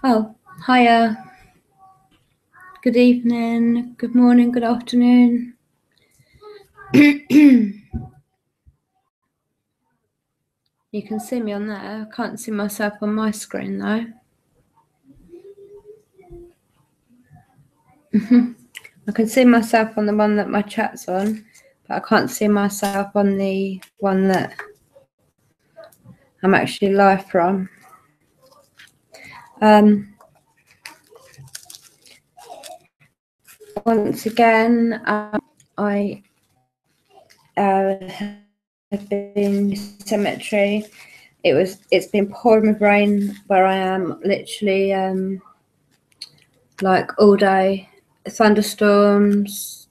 Oh, hiya. Good evening, good morning, good afternoon. You can see me on there. I can't see myself on my screen though. I can see myself on the one that my chat's on, but I can't see myself on the one that I'm actually live from. Once again, I have been in cemetery. It's been pouring with rain where I am, literally like all day. Thunderstorms,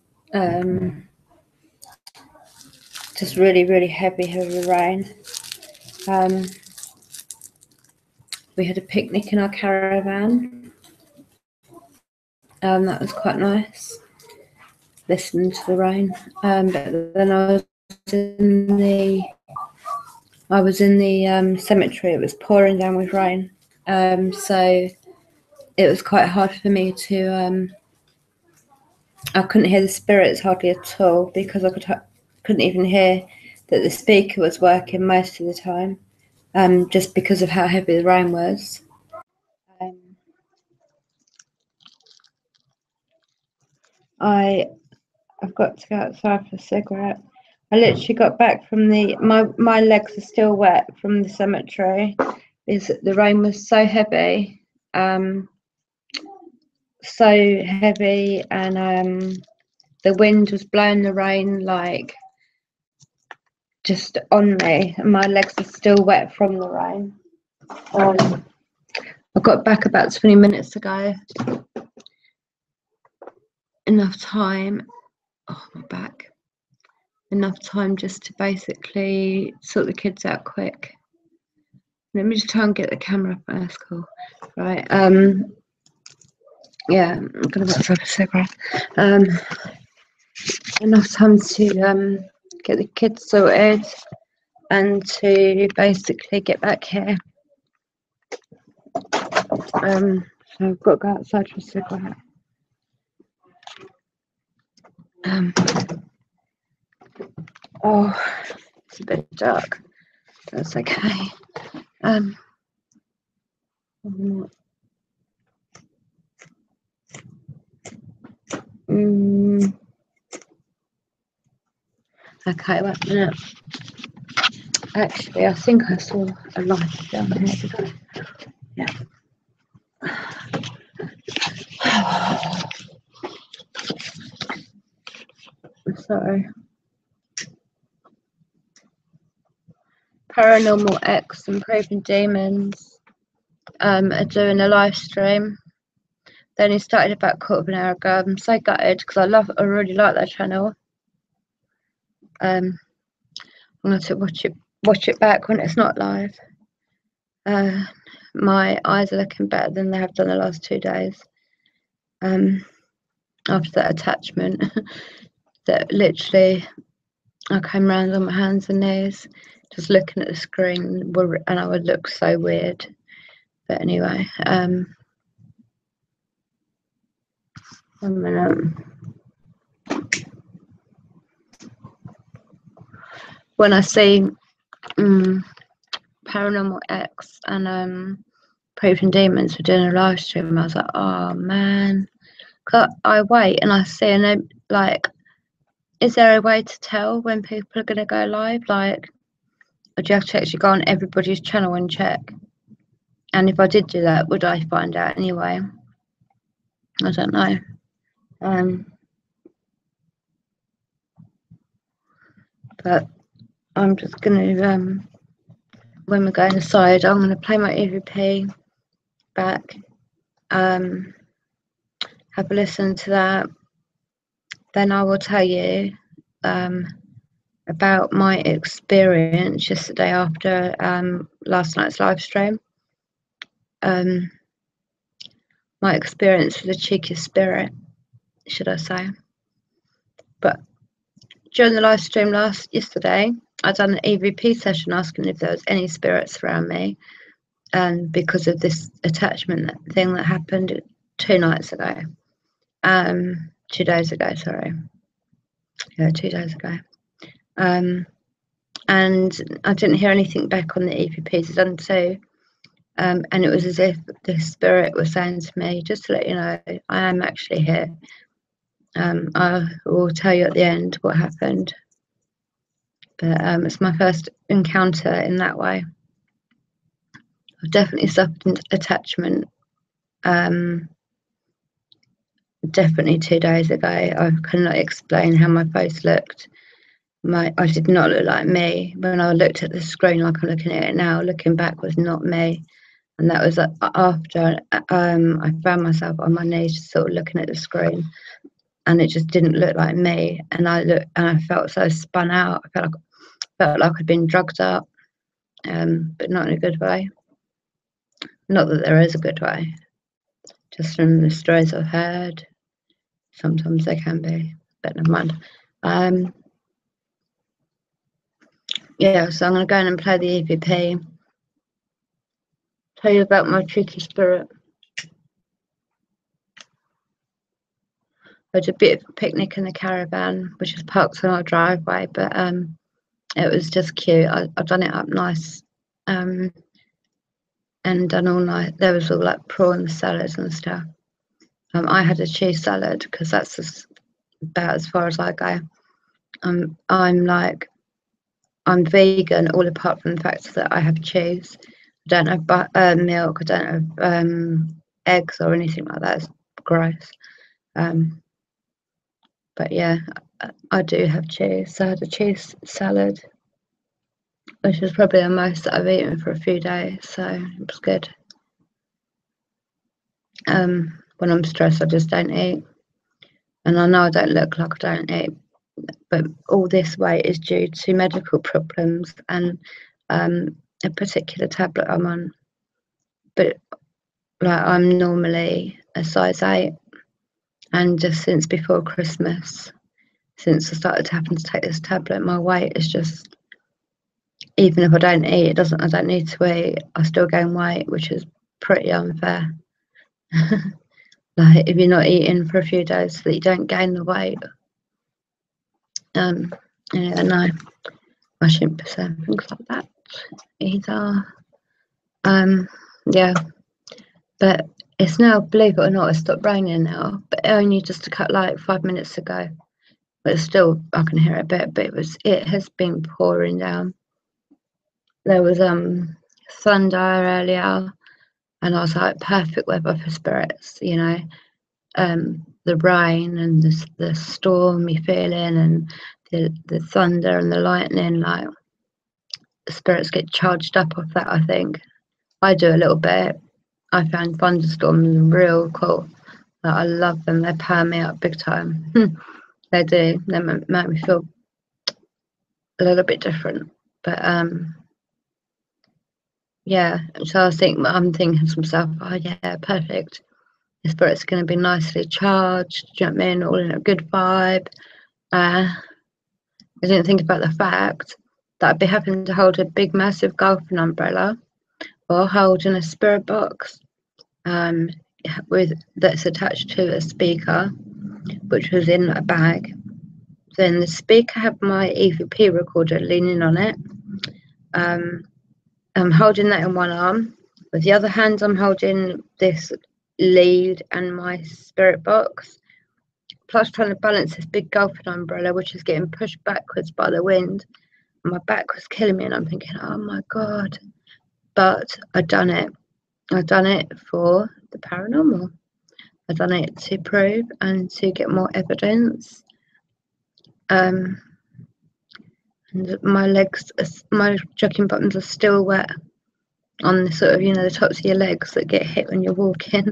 just really heavy rain. We had a picnic in our caravan. That was quite nice, listening to the rain. But then I was in the cemetery. It was pouring down with rain, so it was quite hard for me to. I couldn't hear the spirits hardly at all because I couldn't even hear that the speaker was working most of the time, just because of how heavy the rain was. I've got to go outside for a cigarette. I literally got back from my legs are still wet from the cemetery. The rain was so heavy, and the wind was blowing the rain like just on me, and my legs are still wet from the rain. I got back about 20 minutes ago. Enough time. Oh, my back. Enough time just to basically sort the kids out quick. Let me just try and get the camera up. That's cool. Right. Yeah, I'm gonna have a cigarette. Enough time to get the kids sorted and to basically get back here. So I've got to go outside for a cigarette. Oh, it's a bit dark. That's okay. Okay, wait a minute. Actually, I think I saw a light down here today. Yeah. Sorry. Paranormal X and Proving Demons are doing a live stream. They only started about a quarter of an hour ago. I'm so gutted because I really like that channel. I'm going to watch it back when it's not live. My eyes are looking better than they have done the last 2 days. After that attachment, that literally I came around on my hands and knees, just looking at the screen, and I would look so weird. But anyway, 1 minute. When I see Paranormal X and Proving Demons were doing a live stream, I was like, oh man. Cause I wait and I see, and then, like, is there a way to tell when people are going to go live? Like, or do you have to actually go on everybody's channel and check? And if I did do that, would I find out anyway? I don't know. But I'm just going to, when we're going aside, I'm going to play my EVP back, have a listen to that. Then I will tell you about my experience yesterday after last night's live stream. My experience with the cheeky spirit, should I say. But during the live stream yesterday, I'd done an EVP session asking if there was any spirits around me, and because of this attachment thing that happened 2 nights ago, 2 days ago, sorry, yeah, 2 days ago, and I didn't hear anything back on the EVPs. I'd done 2, and it was as if the spirit was saying to me, just to let you know, I am actually here. I will tell you at the end what happened, but it's my first encounter in that way. I've definitely suffered attachment. Definitely 2 days ago. I cannot explain how my face looked. I did not look like me. When I looked at the screen like I'm looking at it now, looking back was not me. And that was after I found myself on my knees, just sort of looking at the screen, and it just didn't look like me. And I felt so spun out. I felt like I'd been drugged up, but not in a good way. Not that there is a good way. Just from the stories I've heard, sometimes they can be, but never mind. Yeah, so I'm going to go in and play the EVP. Tell you about my tricky spirit. I did a bit of a picnic in the caravan, which is parked on our driveway, but it was just cute. I've done it up nice, and done all nice. There was all like prawn salads and stuff. I had a cheese salad because that's about as far as I go. I'm vegan, all apart from the fact that I have cheese. I don't have milk. I don't have eggs or anything like that. It's gross. But yeah, I do have cheese. So I had a cheese salad, which is probably the most that I've eaten for a few days. So it was good. When I'm stressed, I just don't eat. And I know I don't look like I don't eat, but all this weight is due to medical problems and a particular tablet I'm on. But like, I'm normally a size 8, and just since before Christmas, since I started having to take this tablet, my weight is just, even if I don't eat, I don't need to eat, I still gain weight, which is pretty unfair. Like, if you're not eating for a few days so that you don't gain the weight. Yeah, no, I shouldn't be saying things like that either. Yeah, but it's now, believe it or not, it's stopped raining now, but only just like 5 minutes ago. But it's still, I can hear it a bit, but it has been pouring down. There was thunder earlier, and I was like, perfect weather for spirits, you know. The rain and the stormy feeling and the thunder and the lightning, like, the spirits get charged up off that, I think. I do a little bit. I found thunderstorms real cool. Like, I love them. They power me up big time. They do. They make me feel a little bit different. But yeah. So I'm thinking to myself, oh yeah, perfect. The spirit's going to be nicely charged. Do you know what I mean? All in a good vibe. I didn't think about the fact that I'd be having to hold a big, massive golfing umbrella, or holding a spirit box that's attached to a speaker, which was in a bag. Then the speaker had my EVP recorder leaning on it. I'm holding that in one arm. With the other hand, I'm holding this lead and my spirit box, plus trying to balance this big golfing umbrella, which is getting pushed backwards by the wind. And my back was killing me, and I'm thinking, oh my God. But I'd done it. I'd done it for the paranormal. I'd done it to prove and to get more evidence. And my legs, my jogging bottoms are still wet on the sort of, you know, the tops of your legs that get hit when you're walking.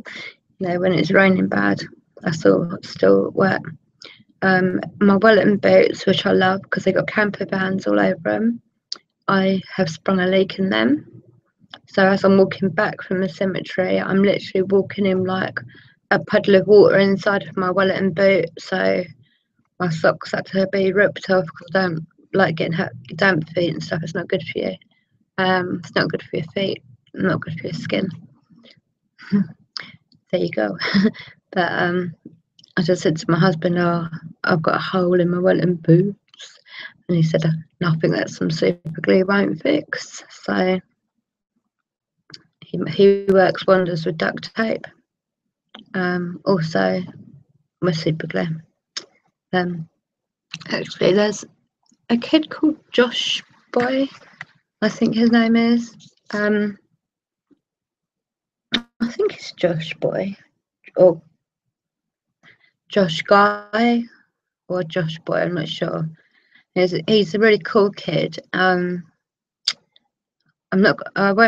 You know, when it's raining bad, that's all still wet. My Wellington boots, which I love because they got camper vans all over them, I have sprung a leak in them. So as I'm walking back from the cemetery, I'm literally walking in like a puddle of water inside of my Wellington boot. So my socks had to be ripped off because I don't like getting damp feet and stuff. It's not good for you. It's not good for your feet. Not good for your skin. There you go. But I just said to my husband, "Oh, I've got a hole in my Wellington boots," and he said, "Nothing that some super glue won't fix." So he works wonders with duct tape. Also with super glue. Actually, there's a kid called Josh Boy, I think his name is. I think it's Josh Boy or Josh Guy or Josh Boy. I'm not sure. He's a really cool kid. I won't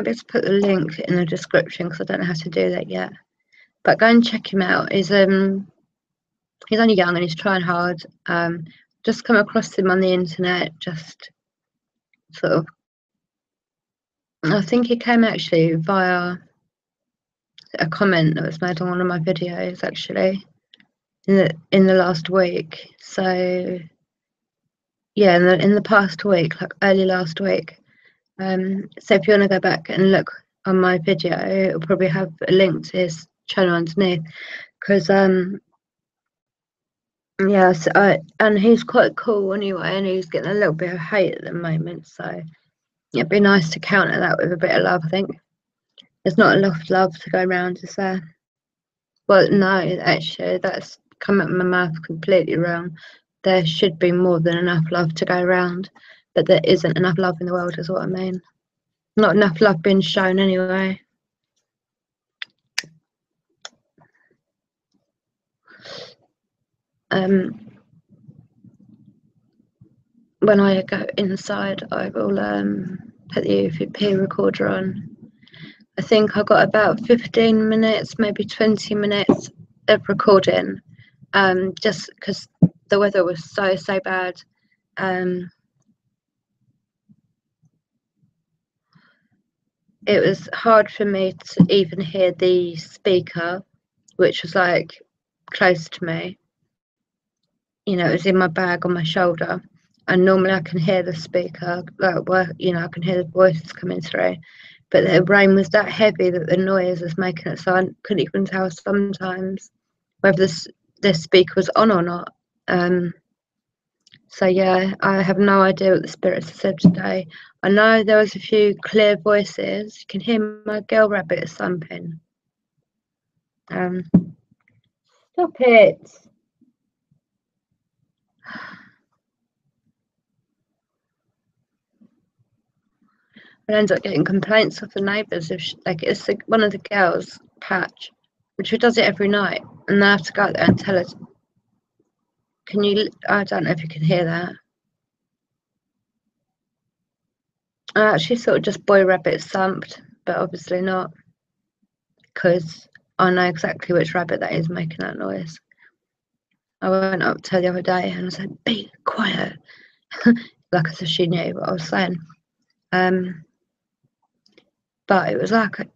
be able to put the link in the description because I don't know how to do that yet. But go and check him out. He's only young and he's trying hard. Just come across him on the internet. Just sort of. I think he came actually via a comment that was made on one of my videos actually in the last week. So yeah, in the past week, like early last week. So if you want to go back and look on my video, it'll probably have a link to his channel underneath. Because yeah, so and he's quite cool anyway, and he's getting a little bit of hate at the moment. So it'd be nice to counter that with a bit of love. I think there's not enough love to go around, is there? Well, no, actually, that's come out of my mouth completely wrong. There should be more than enough love to go around, but there isn't enough love in the world, is what I mean. Not enough love being shown anyway. When I go inside, I will put the UVP recorder on. I think I got about 15 minutes, maybe 20 minutes of recording, just because the weather was so bad. It was hard for me to even hear the speaker, which was like close to me. You know, it was in my bag on my shoulder, and normally I can hear the speaker, like, you know, I can hear the voices coming through. But the rain was that heavy that the noise was making it so I couldn't even tell sometimes whether the speaker was on or not. So yeah, I have no idea what the spirits have said today. I know there was a few clear voices. You can hear my girl rabbit thumping. Stop it. I end up getting complaints of the neighbours if like it's one of the girls, Patch, which does it every night, and they have to go out there and tell us. Can you? I don't know if you can hear that. I actually sort of just boy rabbit thumped, but obviously not, because I know exactly which rabbit that is making that noise. I went up to her the other day and I said, "Be quiet," like as if she knew what I was saying. But it was like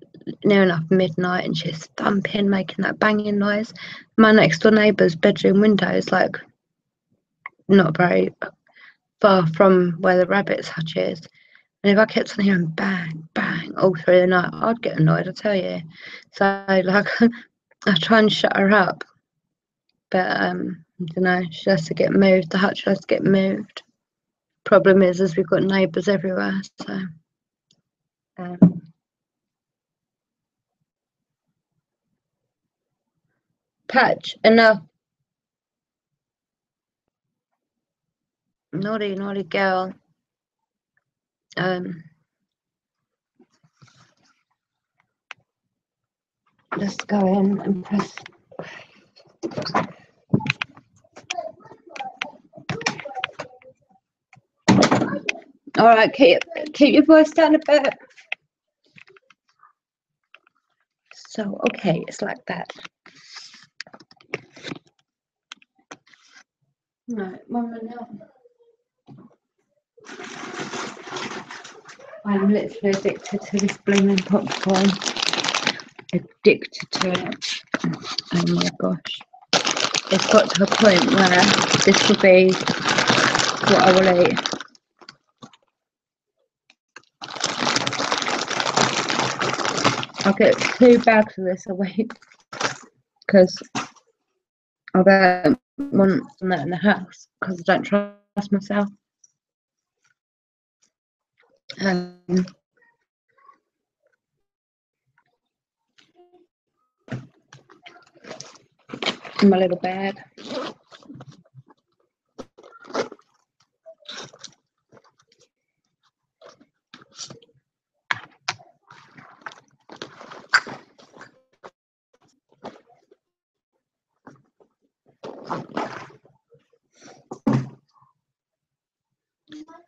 near enough midnight and she's thumping, making that banging noise. My next door neighbour's bedroom window is like not very far from where the rabbit's hutch is. And if I kept on hearing bang, bang all through the night, I'd get annoyed, I tell you. So like I try and shut her up. But I don't know, she has to get moved, the hutch has to get moved. Problem is we've got neighbours everywhere, so Patch, enough. Naughty girl. Let's go in and press. All right, keep your voice down a bit. So okay, it's like that. Right, 1 minute. I'm literally addicted to this blooming popcorn. Addicted to it. Oh my gosh. It's got to a point where this will be what I will eat I'll get 2 bags of this a week because I don't want that in the house because I don't trust myself. In my little bag.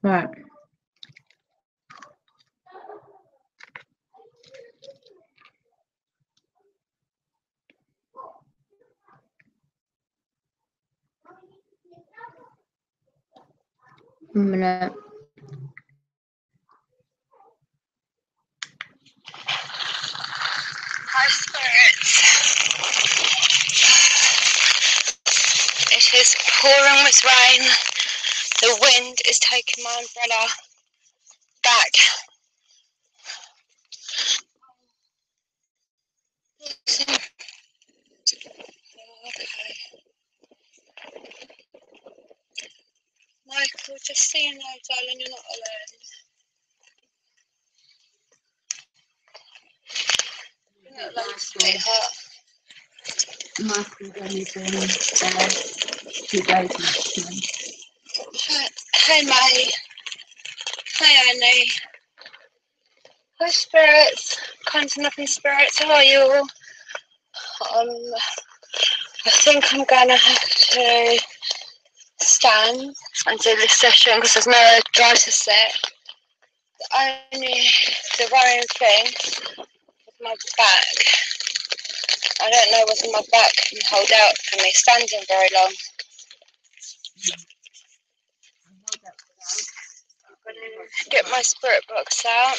Right. A minute. Hi, spirits. It is pouring with rain. The wind is taking my umbrella back. Okay. Michael, just so you know, darling, you're not alone. You're not alone, sweetheart. Michael's only been 2 days maximum. Hi, May. Hi, Annie. Hi, spirits. Kind to nothing spirits. How are you all? I think I'm gonna have to stand and do this session because there's no dry to sit. The worrying thing is my back. I don't know whether my back can hold out for me standing very long. I'm gonna get my spirit box out.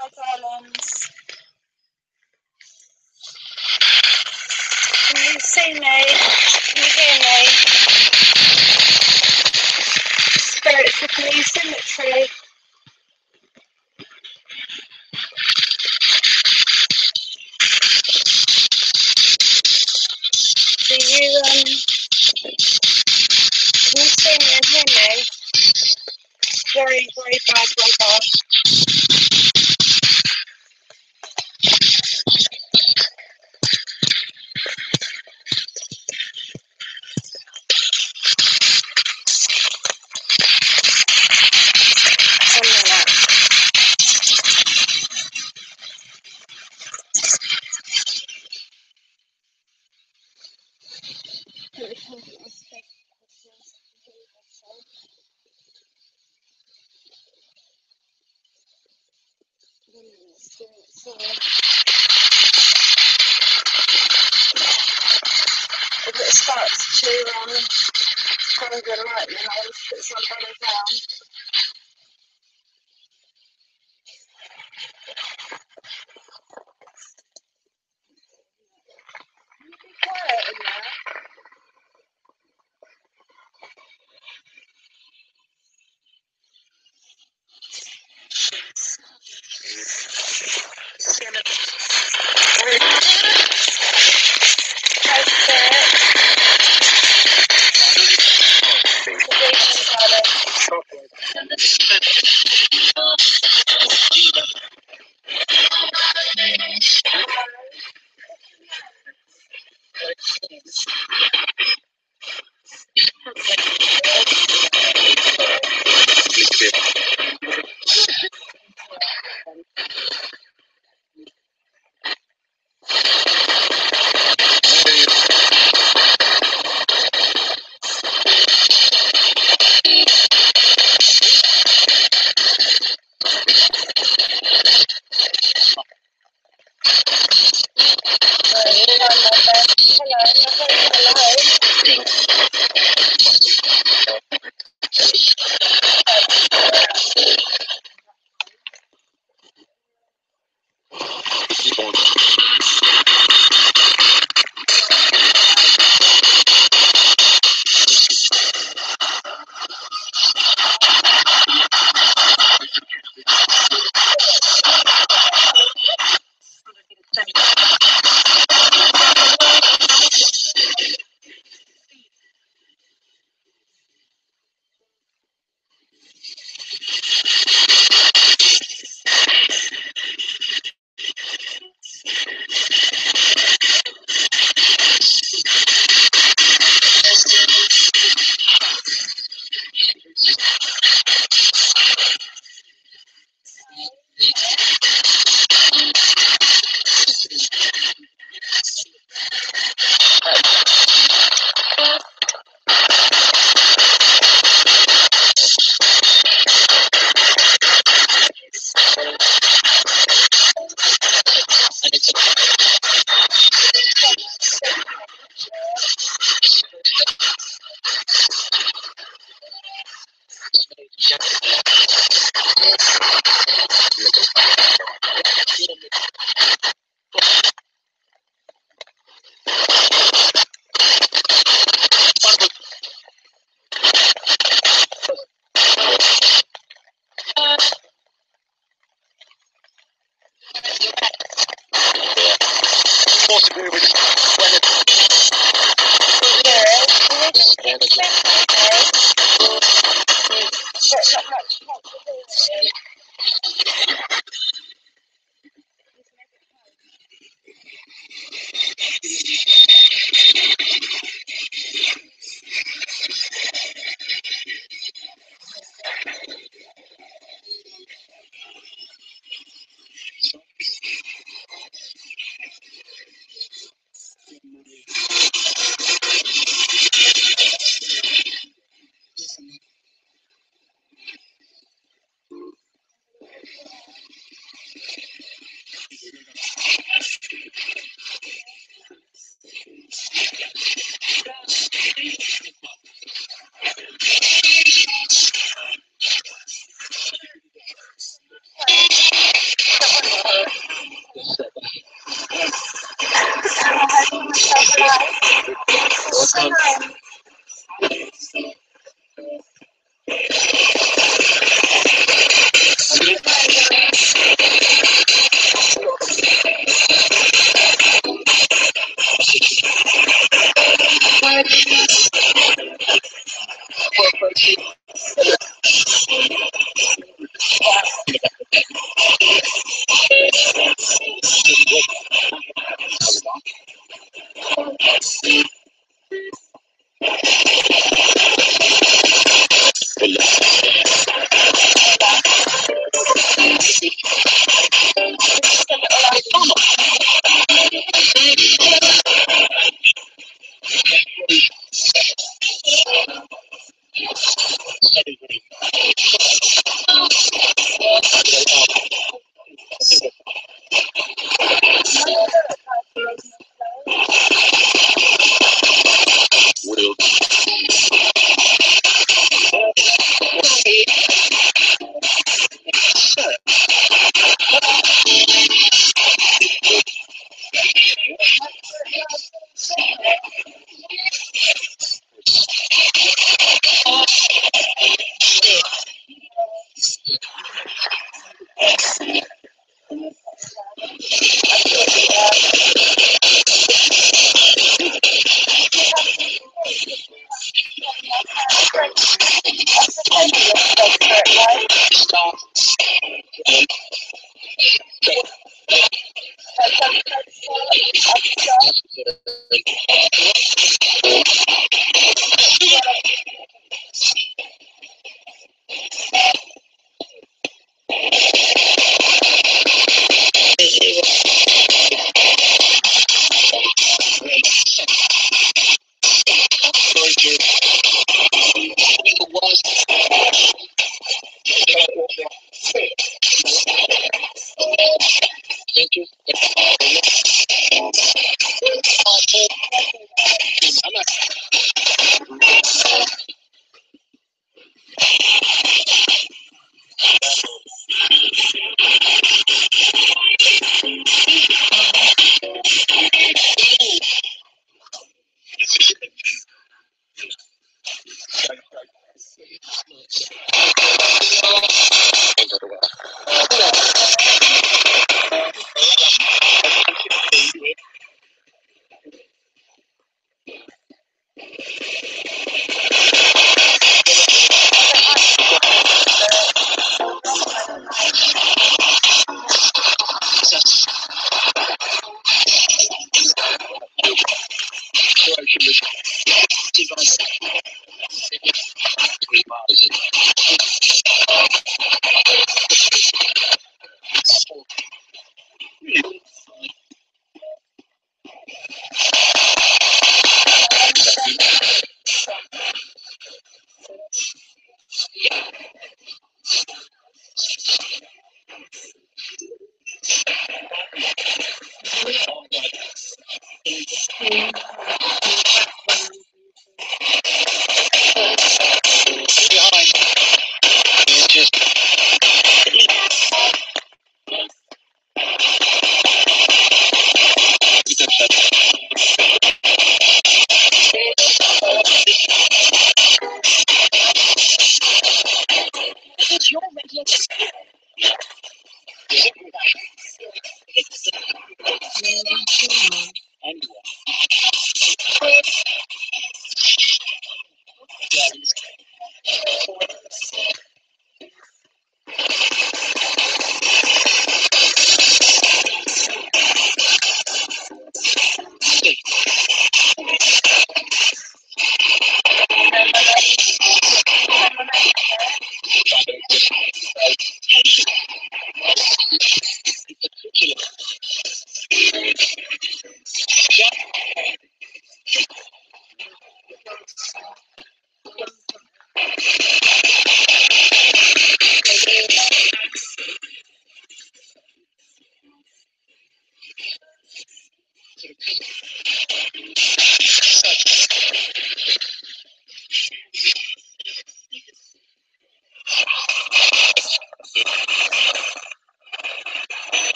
Hi, darlings. Can you see me? Can you hear me? Spirits of New Symmetry. Can you see me and hear me? Very, very bad weather. If it starts to kind of good lightning, I'll put some butter down. Can you be quiet in there? Hi, Spirit. Good evening, darling.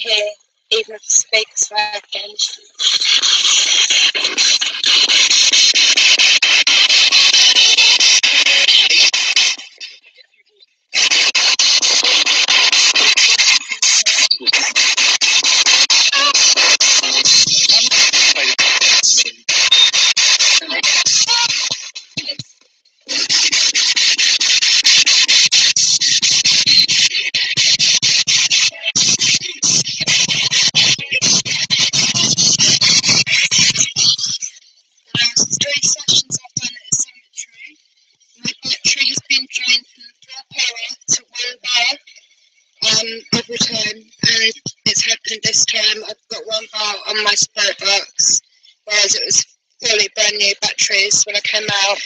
hear even if the speaker's working. Last 3 sessions I've done at the cemetery, my battery has been drained from 4 power to 1 bar every time, and it's happened this time. I've got 1 bar on my spare box, whereas it was fully brand new batteries when I came out.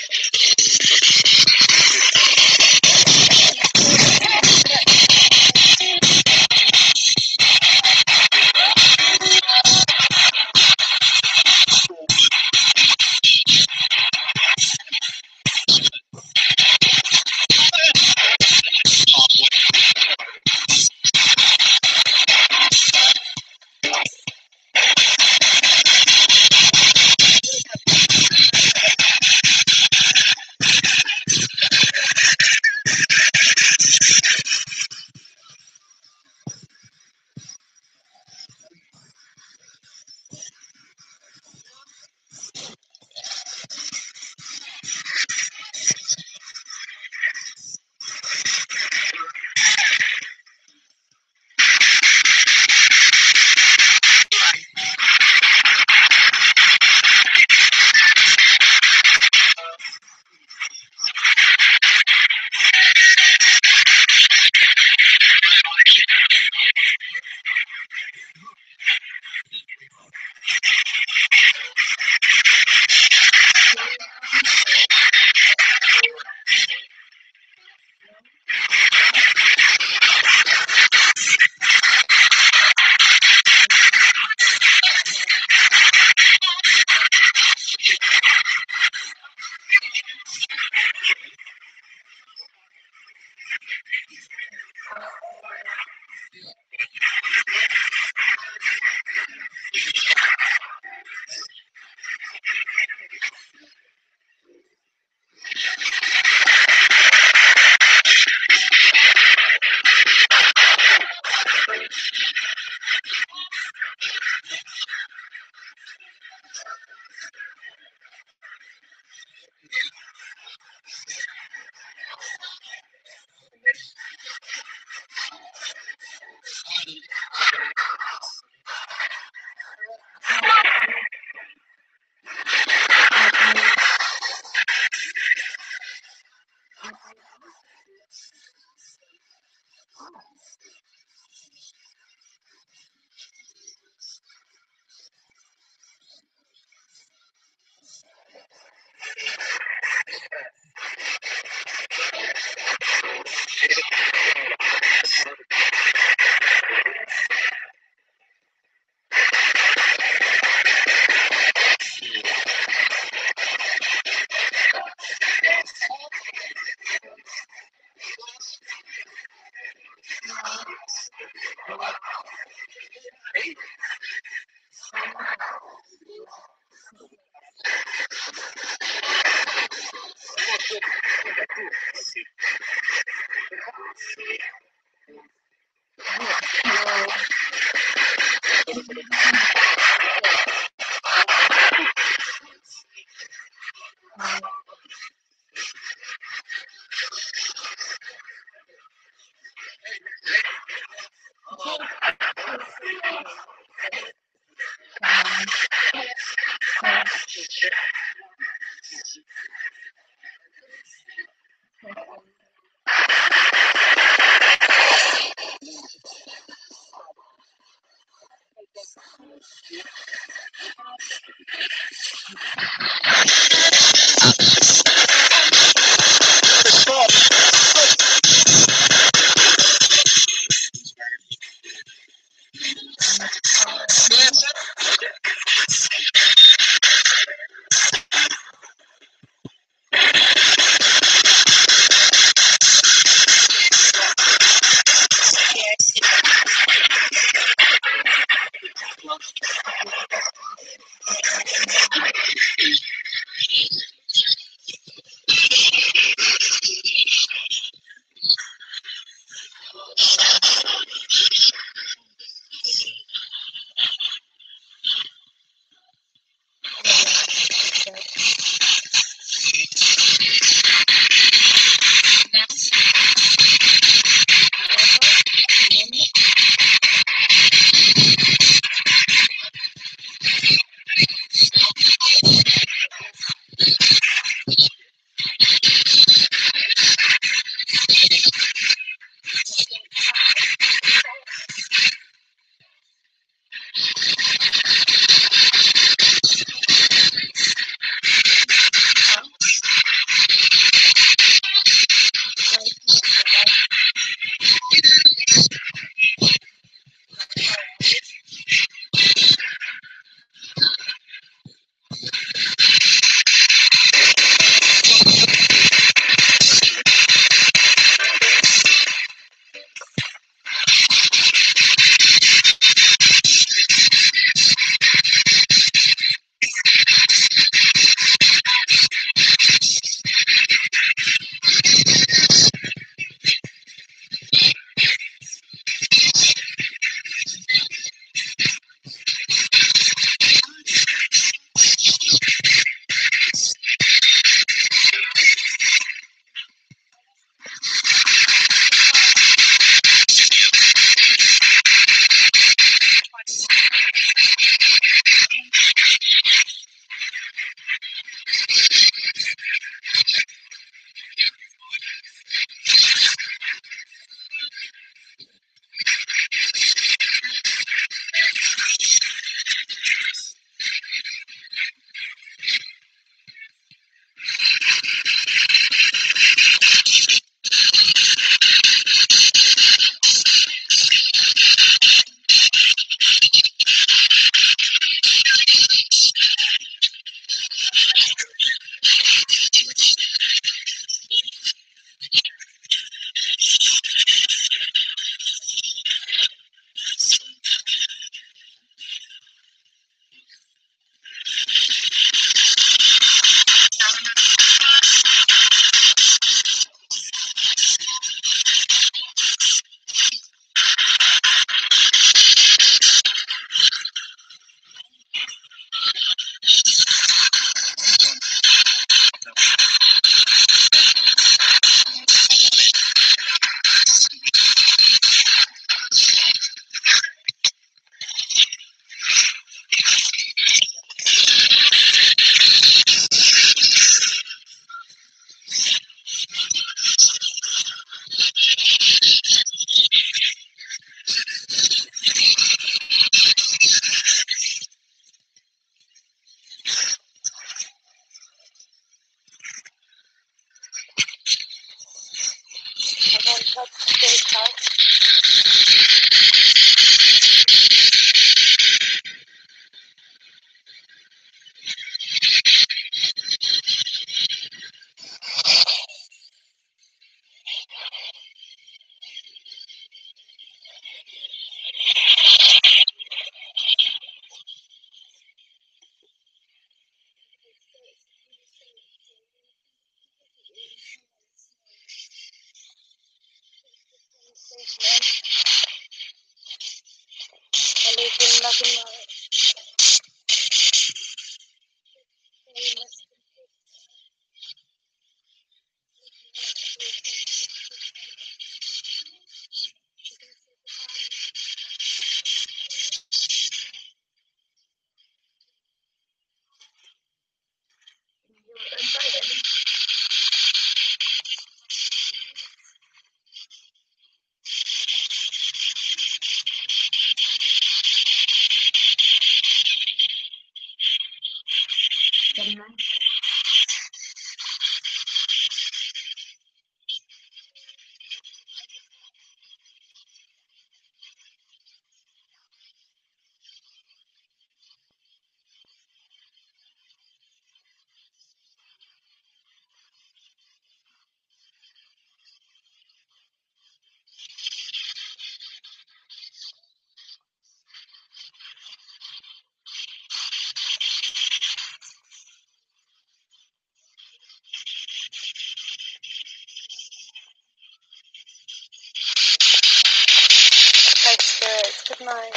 Good night.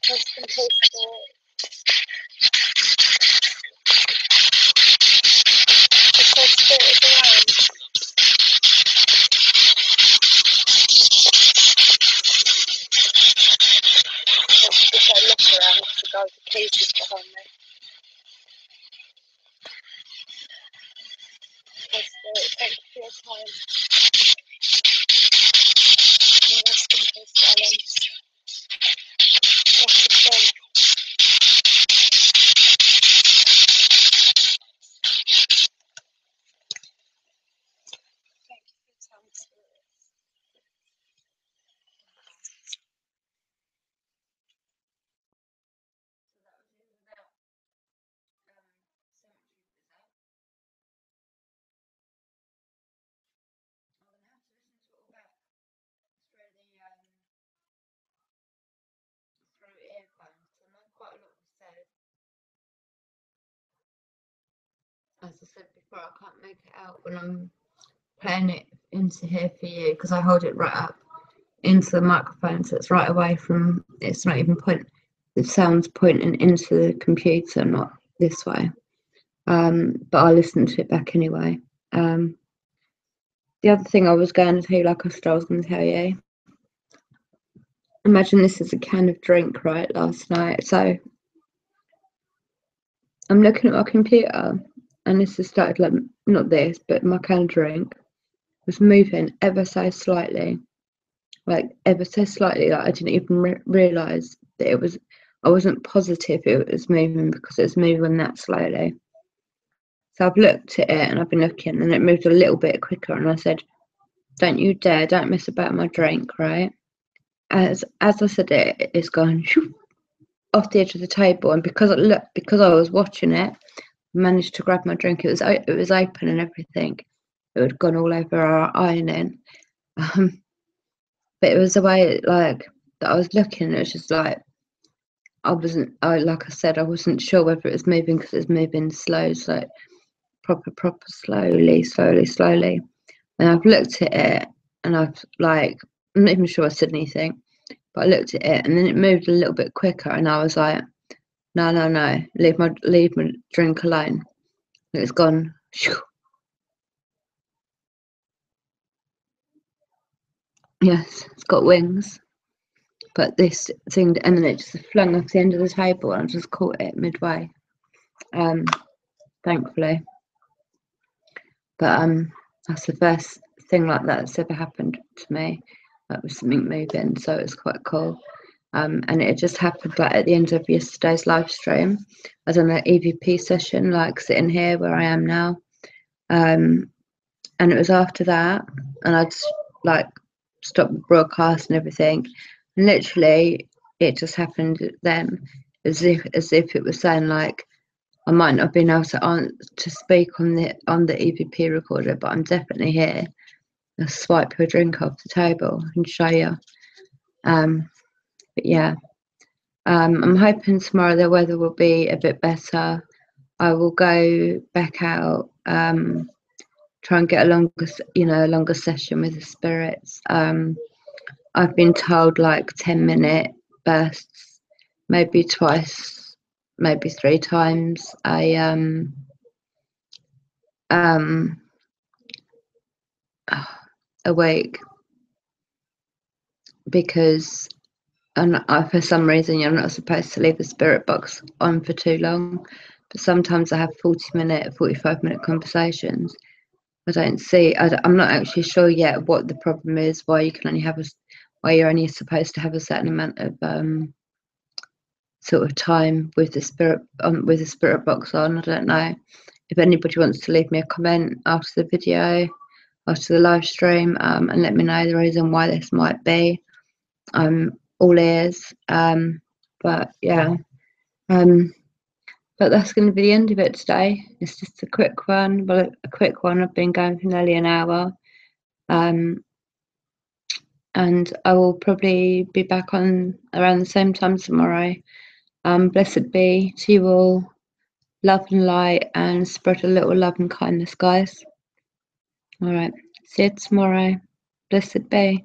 Rest in peace, Spirit. Because Spirit is around. Just like look around because the guy with the keys is behind me. Because Spirit, thank you for your time. And rest in peace, silence. Rest in peace. Thank you for your time, Spirit. As I said before, I can't make it out when I'm playing it into here for you because I hold it right up into the microphone, so it's right away from. It's not even the sound's pointing into the computer, not this way. But I listened to it back anyway. The other thing I was going to tell you, like I was going to tell you. Imagine this is a can of drink, right? Last night, so I'm looking at my computer, and this has started like not this, but my can of drink was moving ever so slightly, like ever so slightly. Like I didn't even realise that it was. I wasn't positive it was moving because it was moving that slowly. So I've looked at it and I've been looking, and it moved a little bit quicker. And I said, "Don't you dare! Don't mess about my drink, right?" As I said, it's gone off the edge of the table, and because I was watching it, I managed to grab my drink. It was open and everything. It had gone all over our ironing, but it was the way like that I was looking. It was just like like I said, I wasn't sure whether it was moving because it was moving slow, so proper slowly. And I've looked at it, and I'm not even sure I said anything, but I looked at it, and then it moved a little bit quicker, and I was like, no, leave my drink alone. And it's gone. Yes, it's got wings, but this thing, and then it just flung off the end of the table, and I just caught it midway. Thankfully, but that's the first thing like that that's ever happened to me. That was something moving, so it's quite cool. and it just happened like at the end of yesterday's live stream. I was on an EVP session, like sitting here where I am now, and it was after that, and I'd like stopped the broadcast and everything, and literally it just happened then, as if it was saying like I might not have been able to speak on the EVP recorder, but I'm definitely here. I'll swipe your drink off the table and show you. But yeah, I'm hoping tomorrow the weather will be a bit better. I will go back out, try and get a longer session with the spirits. I've been told like 10-minute bursts, maybe twice, maybe 3 times a week, because for some reason you're not supposed to leave the spirit box on for too long, but sometimes I have 40-minute, 45-minute conversations. I'm not actually sure yet what the problem is, why you're only supposed to have a certain amount of sort of time with the spirit box on. I don't know. If anybody wants to leave me a comment after the video, after the live stream, and let me know the reason why this might be, I'm all ears. But yeah, but that's going to be the end of it today. It's just a quick one. Well, a quick one. I've been going for nearly an hour. And I will probably be back on around the same time tomorrow. Blessed be to you all. Love and light, and spread a little love and kindness, guys. All right. See you tomorrow. Blessed be.